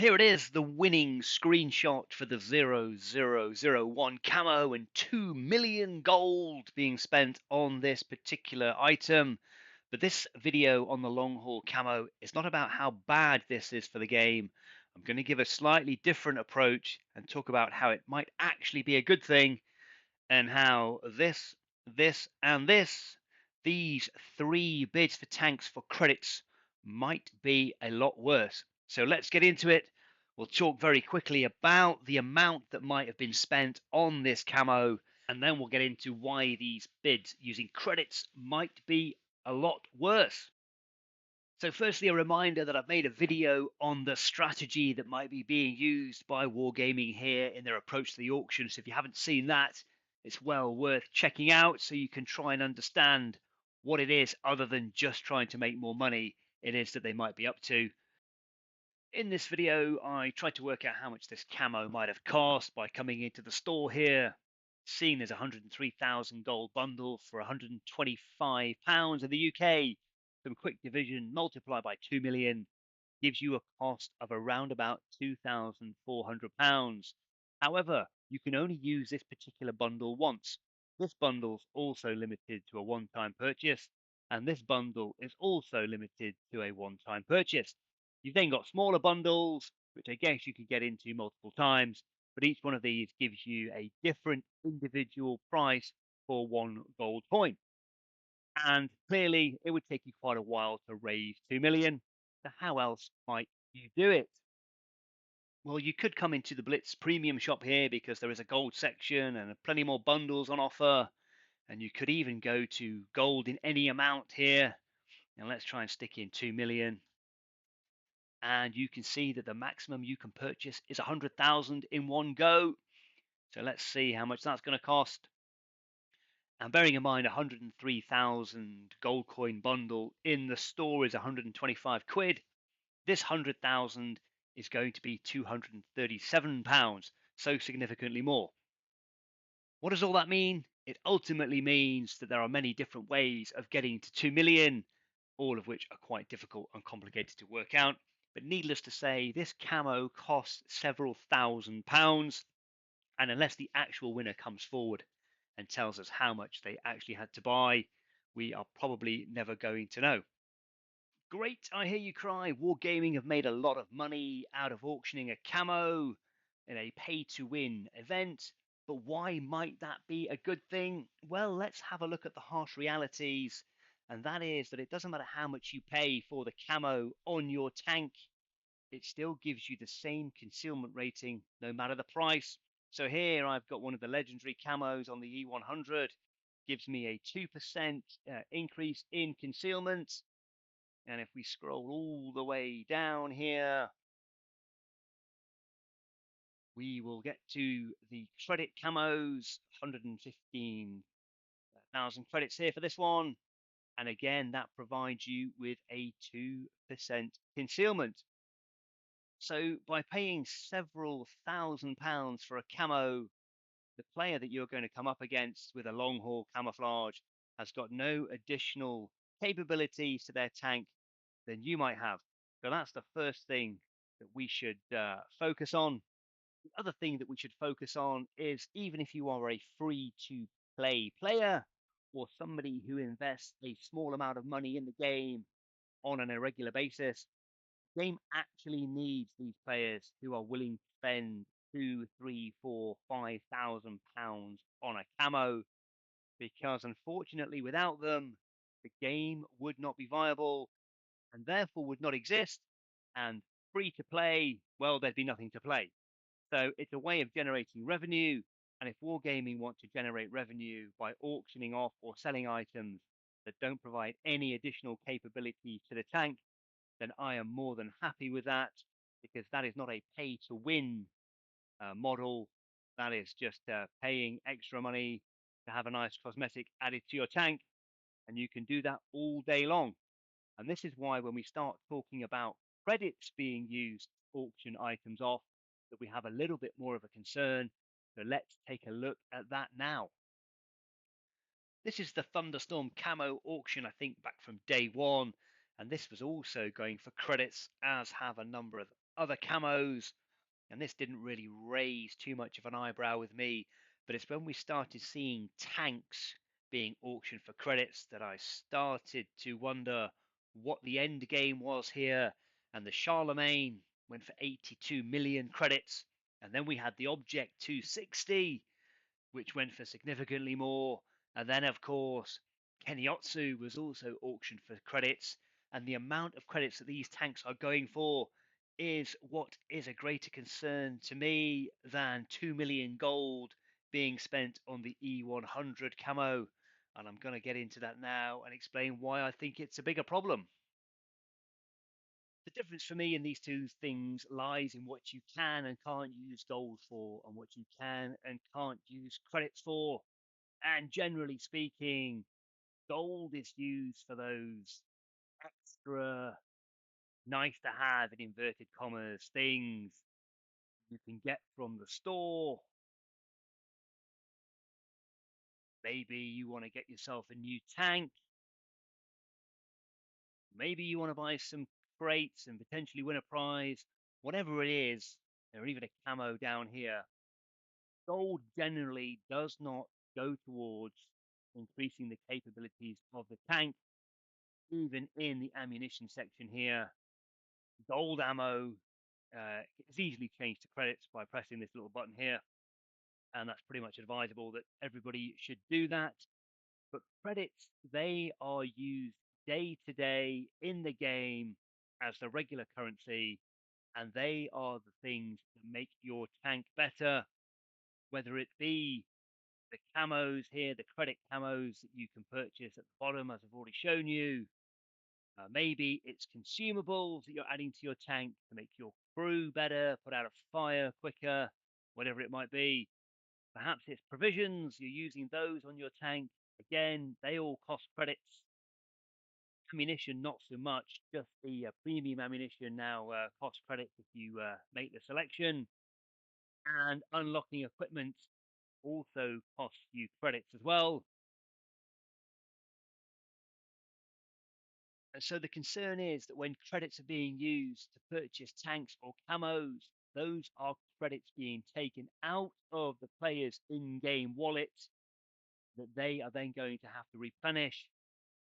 Here it is, the winning screenshot for the 0001 camo and 2 million gold being spent on this particular item. But this video on the long haul camo is not about how bad this is for the game. I'm going to give a slightly different approach and talk about how it might actually be a good thing, and how these three bids for tanks for credits might be a lot worse. So let's get into it. We'll talk very quickly about the amount that might have been spent on this camo, and then we'll get into why these bids using credits might be a lot worse. So firstly, a reminder that I've made a video on the strategy that might be being used by Wargaming here in their approach to the auction. So if you haven't seen that, it's well worth checking out so you can try and understand what it is, other than just trying to make more money, it is that they might be up to. In this video, I tried to work out how much this camo might have cost by coming into the store here, seeing there's a 103,000 gold bundle for £125 in the UK. Some quick division multiplied by 2 million gives you a cost of around about £2,400. However, you can only use this particular bundle once. This bundle's also limited to a one-time purchase, and this bundle is also limited to a one-time purchase. You've then got smaller bundles, which I guess you could get into multiple times, but each one of these gives you a different individual price for one gold coin. And clearly, it would take you quite a while to raise 2 million. So how else might you do it? Well, you could come into the Blitz premium shop here because there is a gold section and plenty more bundles on offer. And you could even go to gold in any amount here. And let's try and stick in 2 million. And you can see that the maximum you can purchase is 100,000 in one go. So let's see how much that's going to cost. And bearing in mind 103,000 gold coin bundle in the store is 125 quid. This 100,000 is going to be £237, so significantly more. What does all that mean? It ultimately means that there are many different ways of getting to 2 million, all of which are quite difficult and complicated to work out. But needless to say, this camo costs several £1,000s, and unless the actual winner comes forward and tells us how much they actually had to buy, we are probably never going to know. Great, I hear you cry. Wargaming have made a lot of money out of auctioning a camo in a pay to win event, but why might that be a good thing? Well, let's have a look at the harsh realities, and that is that it doesn't matter how much you pay for the camo on your tank, it still gives you the same concealment rating no matter the price. So here I've got one of the legendary camos on the E100, gives me a 2% increase in concealment. And if we scroll all the way down here, we will get to the credit camos, 115,000 credits here for this one. And again, that provides you with a 2% concealment. So by paying several £1,000s for a camo, the player that you're going to come up against with a long haul camouflage has got no additional capabilities to their tank than you might have. So that's the first thing that we should focus on. The other thing that we should focus on is, even if you are a free to play player or somebody who invests a small amount of money in the game on an irregular basis, game actually needs these players who are willing to spend 2, 3, 4, 5,000 pounds on a camo, because unfortunately without them the game would not be viable and therefore would not exist. And free to play, well, there'd be nothing to play. So it's a way of generating revenue. And if Wargaming want to generate revenue by auctioning off or selling items that don't provide any additional capability to the tank, then I am more than happy with that, because that is not a pay to win model. That is just paying extra money to have a nice cosmetic added to your tank. And you can do that all day long. And this is why when we start talking about credits being used to auction items off, that we have a little bit more of a concern. So let's take a look at that now. This is the Thunderstorm camo auction, I think back from day one. And this was also going for credits, as have a number of other camos, and this didn't really raise too much of an eyebrow with me, but it's when we started seeing tanks being auctioned for credits that I started to wonder what the end game was here. And the Charlemagne went for 82 million credits, and then we had the Object 260, which went for significantly more. And then, of course, Keniotsu was also auctioned for credits. And the amount of credits that these tanks are going for is what is a greater concern to me than 2 million gold being spent on the E100 camo. And I'm going to get into that now and explain why I think it's a bigger problem. The difference for me in these two things lies in what you can and can't use gold for, and what you can and can't use credits for. And generally speaking, gold is used for those extra nice to have in inverted commas things you can get from the store. Maybe you want to get yourself a new tank. Maybe you want to buy some crates and potentially win a prize. Whatever it is, or even a camo down here, gold generally does not go towards increasing the capabilities of the tank. Even in the ammunition section here, gold ammo is easily changed to credits by pressing this little button here, and that's pretty much advisable that everybody should do that. But credits, they are used day to day in the game as the regular currency, and they are the things that make your tank better, whether it be the camos here, the credit camos that you can purchase at the bottom, as I've already shown you. Maybe it's consumables that you're adding to your tank to make your crew better, put out a fire quicker, whatever it might be. Perhaps it's provisions, you're using those on your tank. Again, they all cost credits. Ammunition, not so much, just the premium ammunition now costs credits if you make the selection. And unlocking equipment also costs you credits as well. And so the concern is that when credits are being used to purchase tanks or camos, those are credits being taken out of the player's in-game wallet that they are then going to have to replenish,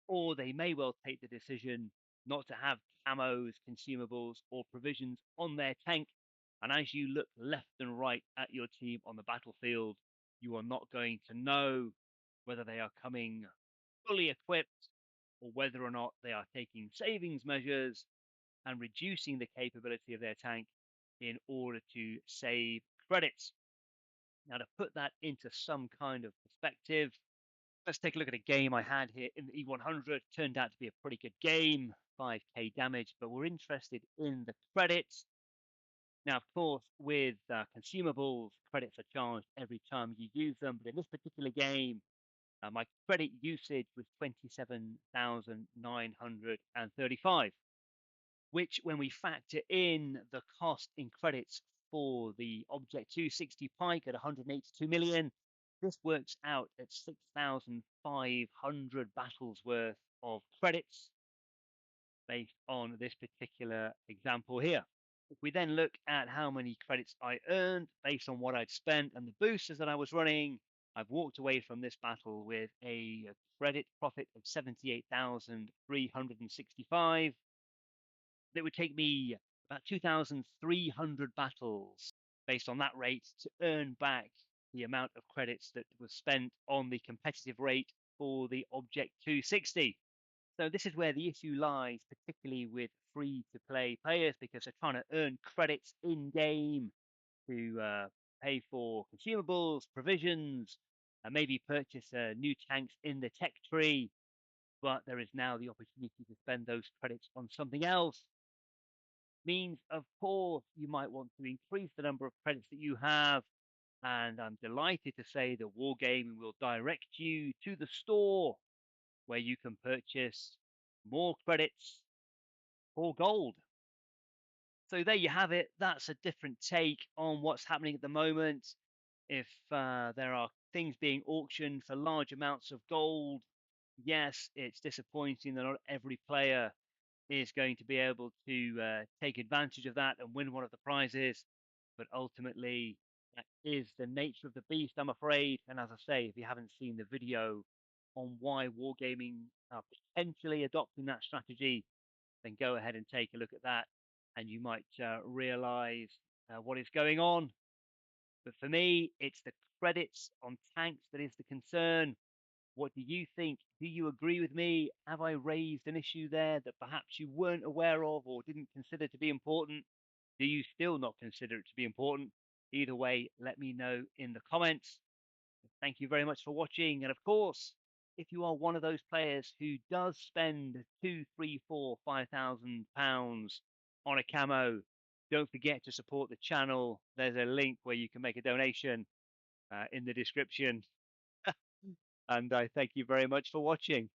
or they may well take the decision not to have camos, consumables, or provisions on their tank. And as you look left and right at your team on the battlefield, you are not going to know whether they are coming fully equipped or whether or not they are taking savings measures and reducing the capability of their tank in order to save credits. Now, to put that into some kind of perspective, let's take a look at a game I had here in the E100. Turned out to be a pretty good game, 5k damage, but we're interested in the credits. Now, of course, with consumables, credits are charged every time you use them, but in this particular game, my credit usage was 27,935, which, when we factor in the cost in credits for the Object 260 Pike at 182 million, this works out at 6,500 battles worth of credits based on this particular example here. If we then look at how many credits I earned based on what I'd spent and the boosters that I was running, I've walked away from this battle with a credit profit of 78,365. It would take me about 2,300 battles based on that rate to earn back the amount of credits that was spent on the competitive rate for the Object 260. So this is where the issue lies, particularly with free-to-play players, because they're trying to earn credits in-game to pay for consumables, provisions, and maybe purchase new tanks in the tech tree. But there is now the opportunity to spend those credits on something else. Means, of course, you might want to increase the number of credits that you have. And I'm delighted to say that Wargaming will direct you to the store where you can purchase more credits for gold. So there you have it. That's a different take on what's happening at the moment. If there are things being auctioned for large amounts of gold, yes, it's disappointing that not every player is going to be able to take advantage of that and win one of the prizes. But ultimately, that is the nature of the beast, I'm afraid. And as I say, if you haven't seen the video on why wargaming are potentially adopting that strategy, then go ahead and take a look at that, and you might realize what is going on. But for me, it's the credits on tanks that is the concern. What do you think? Do you agree with me? Have I raised an issue there that perhaps you weren't aware of or didn't consider to be important? Do you still not consider it to be important? Either way, let me know in the comments. Thank you very much for watching. And of course, if you are one of those players who does spend two, three, four, £5,000 on a camo, don't forget to support the channel. There's a link where you can make a donation in the description. And I thank you very much for watching.